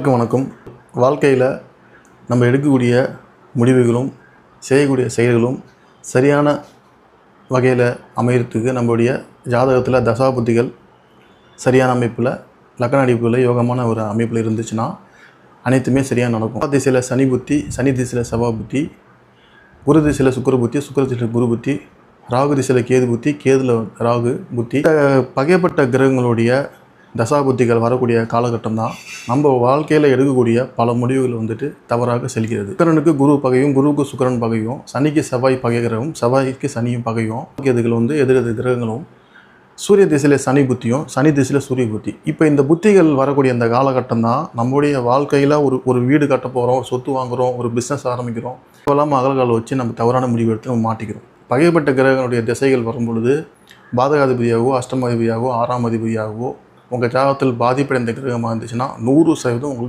வணக்கம். வாழ்க்கையில் நம்ம எடுக்கக்கூடிய முடிவுகளும் செய்யக்கூடிய செயல்களும் சரியான வகையில் அமைகிறதுக்கு நம்மளுடைய ஜாதகத்தில் தசாபுத்திகள் சரியான அமைப்பில் லக்ன அடிப்பில் யோகமான ஒரு அமைப்பில் இருந்துச்சுன்னா அனைத்துமே சரியாக நடக்கும். திசையில் சனி புத்தி, சனி திசையில் செவ்வாய் புத்தி, குரு திசையில் சுக்கிர புத்தி, சுக்கிர திசையில் குரு புத்தி, ராகு திசையில் கேது புத்தி, கேதுல ராகு புத்தி, பகைப்பட்ட கிரகங்களுடைய தசாபுத்திகள் வரக்கூடிய காலகட்டம் தான் நம்ம வாழ்க்கையில் எடுக்கக்கூடிய பல முடிவுகள் தவறாக செல்கிறது. சுக்கிரனுக்கு குரு பகையும், குருவுக்கு சுக்கிரன் பகையும், சனிக்கு செவ்வாய் பகை கிரகம், செவ்வாய்க்கு சனியும் பகையும், கேதுகள் எதிரெதிர் கிரகங்களும், சூரிய திசையில் சனி புத்தியும், சனி திசையில் சூரிய புத்தி. இப்போ இந்த புத்திகள் வரக்கூடிய அந்த காலகட்டம் தான் நம்முடைய வாழ்க்கையில் ஒரு வீடு கட்ட போகிறோம், ஒரு சொத்து வாங்குகிறோம், ஒரு பிஸ்னஸ் ஆரம்பிக்கிறோம், இப்போல்லாம் அகல்கால் வச்சு நம்ம தவறான முடிவு எடுத்து நம்ம மாட்டிக்கிறோம். பகைப்பட்ட கிரகங்களுடைய திசைகள் வரும்பொழுது பாதகாதிபதியாகவோ, அஷ்டமாதிபதியாகவோ, 6ஆம் அதிபதியாகவோ உங்கள் ஜாதகத்தில் பாதிப்படைந்த கிரகமாக இருந்துச்சுன்னா 100% உங்களுக்கு